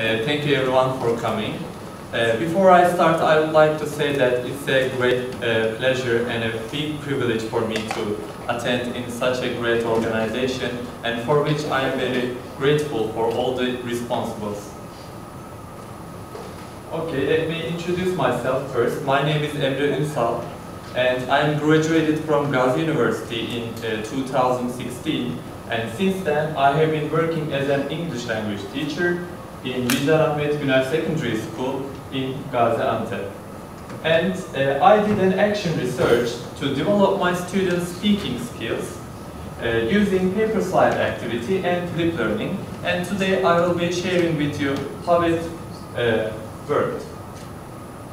Thank you everyone for coming. Before I start, I would like to say that it's a great pleasure and a big privilege for me to attend in such a great organization, and for which I am very grateful for all the responsibles. Okay, let me introduce myself first. My name is EMRE ÜNSAL, and I am graduated from Gazi University in 2016, and since then I have been working as an English language teacher in Ahmet Günel Secondary School in Gaziantep. And I did an action research to develop my students' speaking skills using paper slide activity and flip learning. And today I will be sharing with you how it worked.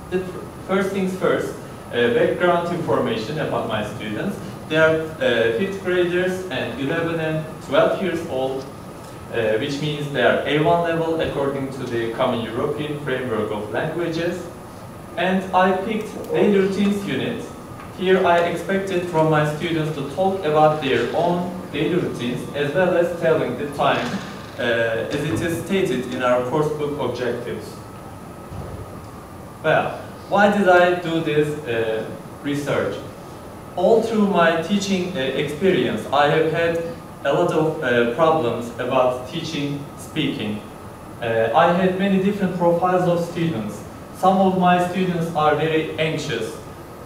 The first things first, background information about my students. They are 5th graders and 11 and 12 years old. Which means they are A1 level according to the Common European Framework of Languages. And I picked daily routines unit. Here I expected from my students to talk about their own daily routines as well as telling the time as it is stated in our course book objectives. Well, why did I do this research? All through my teaching experience, I have had a lot of problems about teaching speaking. I had many different profiles of students. Some of my students are very anxious.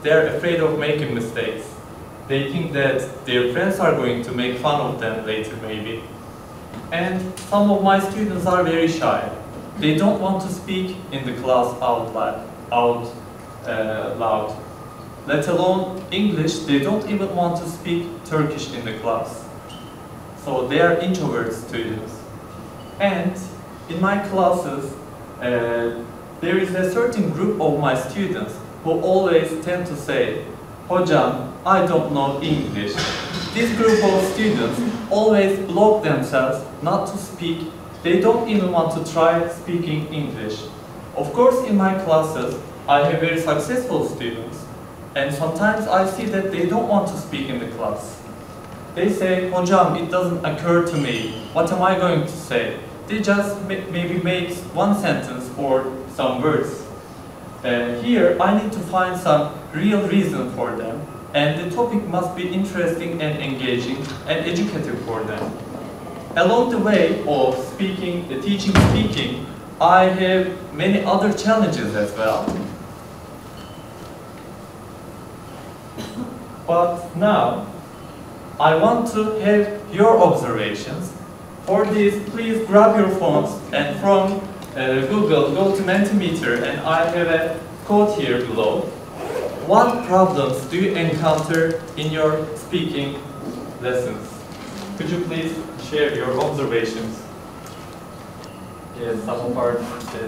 They are afraid of making mistakes. They think that their friends are going to make fun of them later maybe. And some of my students are very shy. They don't want to speak in the class out loud. Let alone English, they don't even want to speak Turkish in the class. So they are introvert students. And in my classes, there is a certain group of my students who always tend to say, "Hocam, I don't know English." This group of students always block themselves not to speak. They don't even want to try speaking English. Of course, in my classes, I have very successful students. And sometimes I see that they don't want to speak in the class. They say, "Hocam, it doesn't occur to me. What am I going to say?" They just maybe make one sentence or some words. Here, I need to find some real reason for them, and the topic must be interesting and engaging and educative for them. Along the way of teaching speaking, I have many other challenges as well. But now, I want to have your observations. For this, please grab your phones and from Google, go to Mentimeter, and I have a quote here below. What problems do you encounter in your speaking lessons? Could you please share your observations? Yes, some of our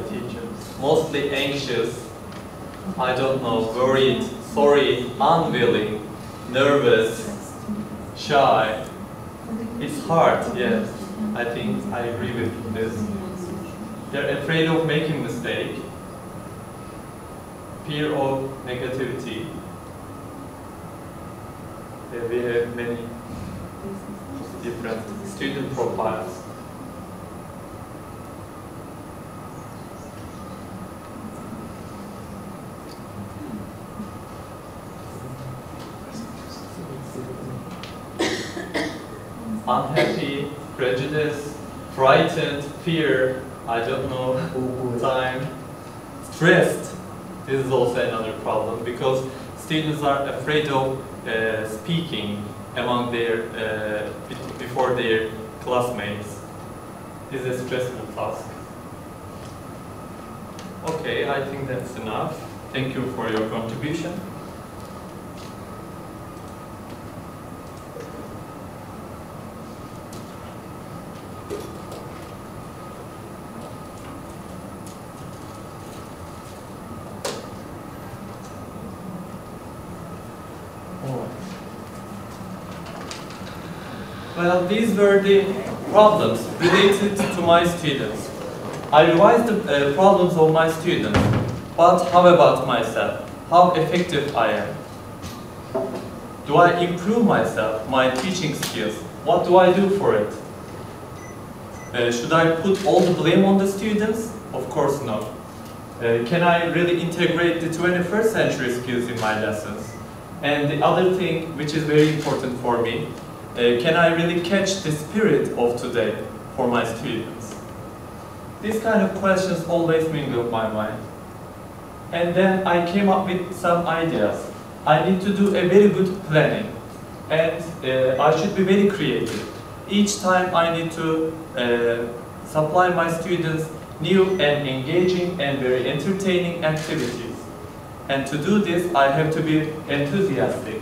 teachers. Mostly anxious, I don't know, worried, sorry, unwilling, nervous, shy. It's hard, yes. I think I agree with this. They're afraid of making mistake. Fear of negativity. We have many different student profiles. Unhappy, prejudice, frightened, fear, I don't know, time, stressed. This is also another problem because students are afraid of speaking among before their classmates. This is a stressful task. Okay, I think that's enough. Thank you for your contribution. Well, these were the problems related to my students. I revised the problems of my students, but how about myself? How effective I am? Do I improve myself, my teaching skills? What do I do for it? Should I put all the blame on the students? Of course not. Can I really integrate the 21st century skills in my lessons? And the other thing, which is very important for me, can I really catch the spirit of today for my students? These kind of questions always mingle my mind. And then I came up with some ideas. I need to do a very good planning, and I should be very creative. Each time I need to supply my students new and engaging and very entertaining activities. And to do this, I have to be enthusiastic.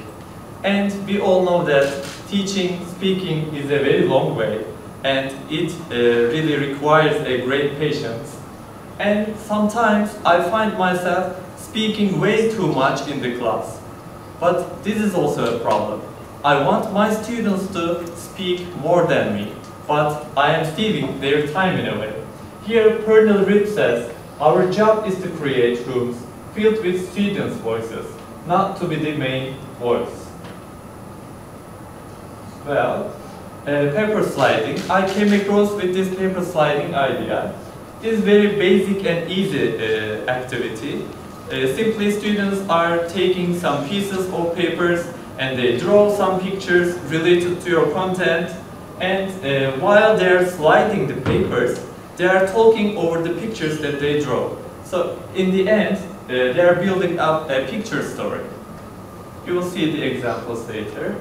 And we all know that teaching, speaking is a very long way, and it really requires a great patience. And sometimes I find myself speaking way too much in the class. But this is also a problem. I want my students to speak more than me, but I am stealing their time in a way. Here, Pernell Rip says, our job is to create rooms filled with students' voices, not to be the main voice. Well, paper sliding. I came across with this paper sliding idea. This is very basic and easy activity. Simply, students are taking some pieces of papers and they draw some pictures related to your content, and while they are sliding the papers, they are talking over the pictures that they draw. So in the end, they are building up a picture story. You will see the examples later.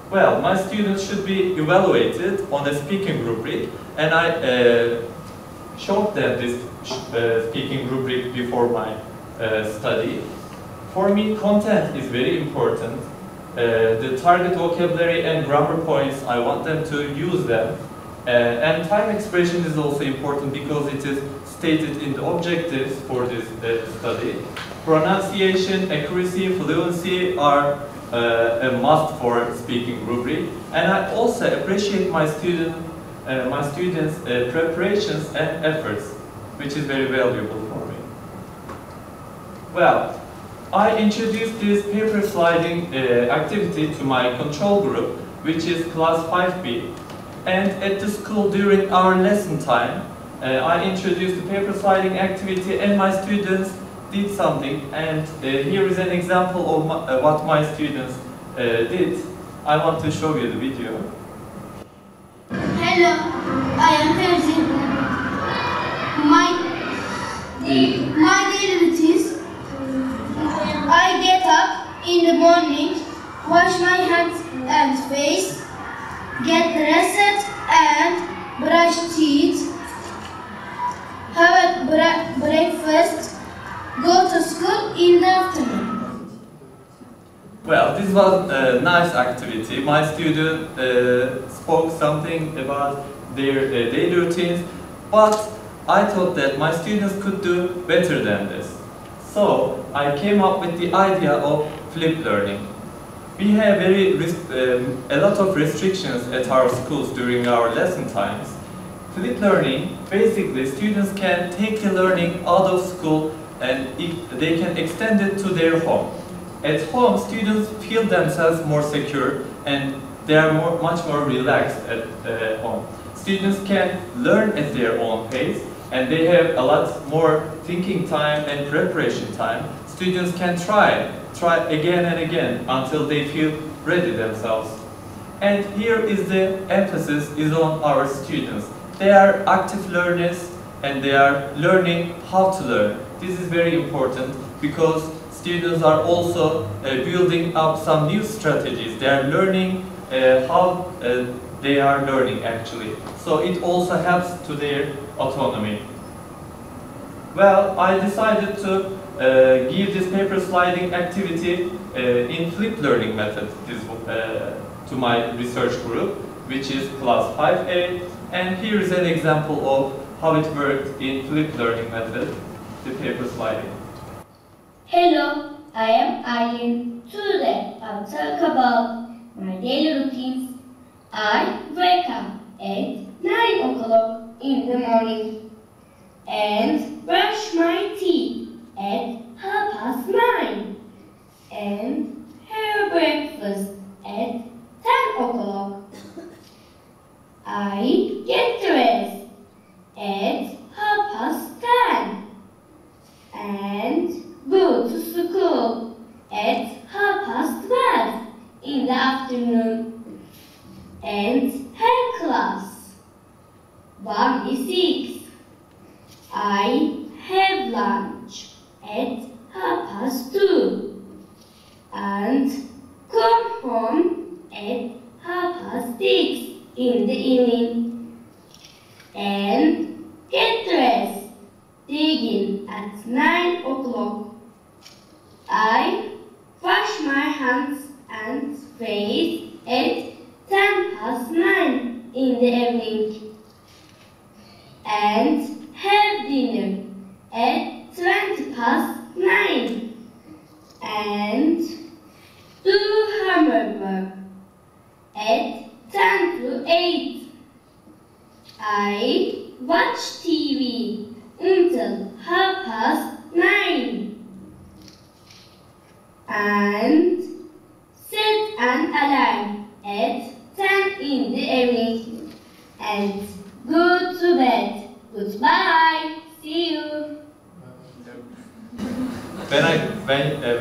Well, my students should be evaluated on a speaking rubric, and I showed them this speaking rubric before my study. For me, content is very important. The target vocabulary and grammar points, I want them to use them. And time expression is also important because it is stated in the objectives for this study. Pronunciation, accuracy, fluency are a must for speaking rubric. And I also appreciate my students' preparations and efforts, which is very valuable for me. Well, I introduced this paper sliding activity to my control group, which is class 5B. And at the school, during our lesson time, I introduced the paper sliding activity, and my students did something. And here is an example of what my students did. I want to show you the video. Hello, I am Fevzi. My daily routines. I get up in the morning, wash my hands and face, get dressed and brush teeth, have a breakfast, go to school in the afternoon. Well, this was a nice activity. My student spoke something about their daily routines, but I thought that my students could do better than this. So I came up with the idea of flipped learning. We have a lot of restrictions at our schools during our lesson times. Flipped learning, basically students can take the learning out of school and they can extend it to their home. At home, students feel themselves more secure and they are much more relaxed at home. Students can learn at their own pace and they have a lot more thinking time and preparation time. Students can try again and again until they feel ready themselves. And here is the emphasis is on our students. They are active learners and they are learning how to learn. This is very important because students are also building up some new strategies. They are learning how they are learning actually. So it also helps to their autonomy. Well, I decided to give this paper sliding activity in flipped learning method to my research group, which is class 5A. And here is an example of how it worked in flipped learning method, the paper sliding. Hello, I am Aylin. Today I'll talk about my daily routines. I wake up at 9 o'clock in the morning and brush my teeth at 9:30 and have breakfast at 10 o'clock. I 26. I have lunch at 2:30 and come home at 6:30 in the evening and get dressed, begin at 9 o'clock. I wash my hands and face at 9:10 in the evening and have dinner at 9:20 and do homework at 10 to 8. I watch TV until 9:30 and set an alarm at 10 in the evening and go to bed. Goodbye. See you.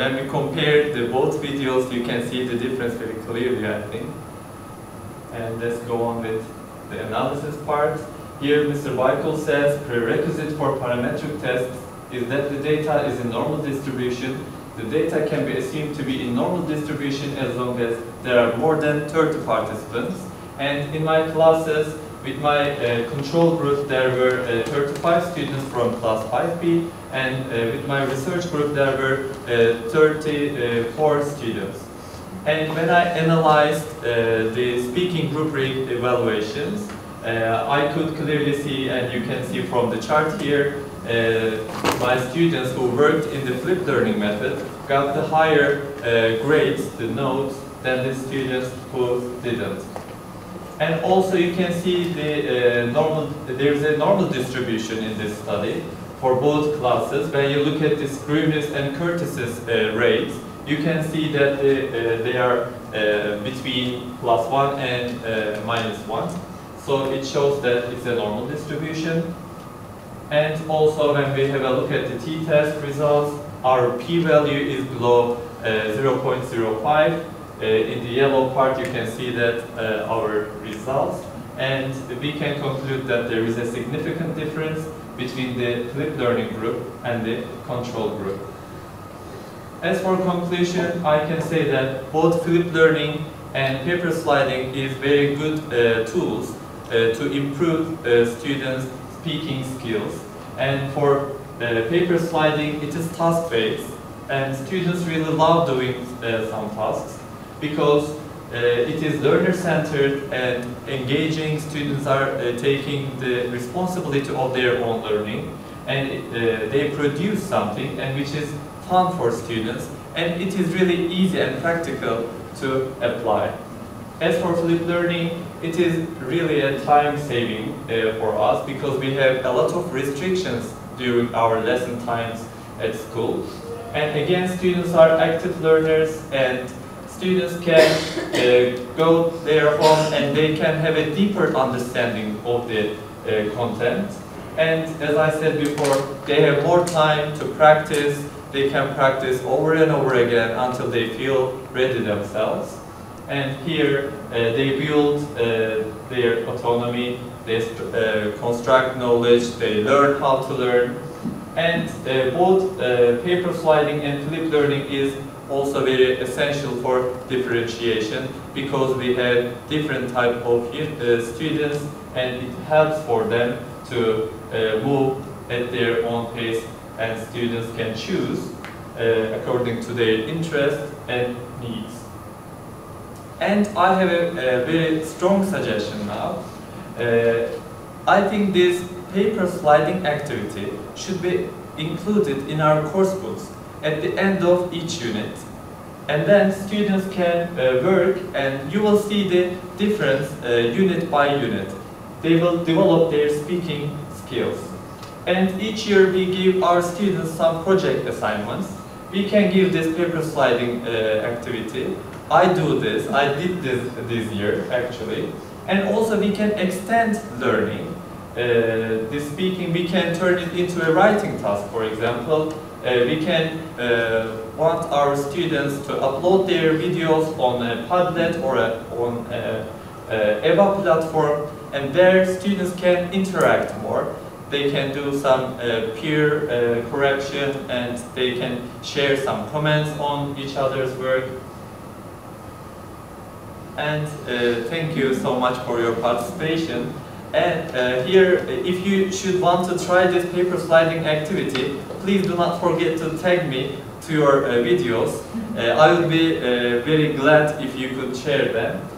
When we compare the both videos, you can see the difference very clearly, I think. And let's go on with the analysis part. Here, Mr. Baykul says prerequisite for parametric tests is that the data is in normal distribution. The data can be assumed to be in normal distribution as long as there are more than 30 participants. And in my classes, with my control group, there were 35 students from class 5B, and with my research group, there were 34 students. And when I analyzed the speaking group evaluations, I could clearly see, and you can see from the chart here, my students who worked in the flipped learning method got the higher grades, the notes, than the students who didn't. And also you can see there's a normal distribution in this study for both classes. When you look at the Scrivener's and Curtis's rates, you can see that they are between +1 and -1. So it shows that it's a normal distribution. And also when we have a look at the t-test results, our p-value is below 0.05. In the yellow part you can see that our results, and we can conclude that there is a significant difference between the flipped learning group and the control group. As for conclusion, I can say that both flipped learning and paper sliding is very good tools to improve students' speaking skills. And for paper sliding, it is task-based, and students really love doing some tasks because it is learner-centered and engaging. Students are taking the responsibility of their own learning, and they produce something and which is fun for students, and it is really easy and practical to apply. As for flipped learning, it is really a time saving for us because we have a lot of restrictions during our lesson times at school. And again, students are active learners, and students can go their home and they can have a deeper understanding of the content. And as I said before, they have more time to practice. They can practice over and over again until they feel ready themselves. And here they build their autonomy, they construct knowledge, they learn how to learn. And both paper sliding and flipped learning is also very essential for differentiation because we have different type of students, and it helps for them to move at their own pace, and students can choose according to their interest and needs. And I have a very strong suggestion now. I think this paper sliding activity should be included in our course books at the end of each unit. And then students can work, and you will see the difference unit by unit. They will develop their speaking skills. And each year we give our students some project assignments. We can give this paper sliding activity. I do this, I did this year actually. And also we can extend learning. The speaking, we can turn it into a writing task, for example. We can want our students to upload their videos on a Padlet or on EVA platform, and there students can interact more. They can do some peer correction, and they can share some comments on each other's work. And thank you so much for your participation. And here, if you should want to try this paper sliding activity, please do not forget to tag me to your videos. I would be very glad if you could share them.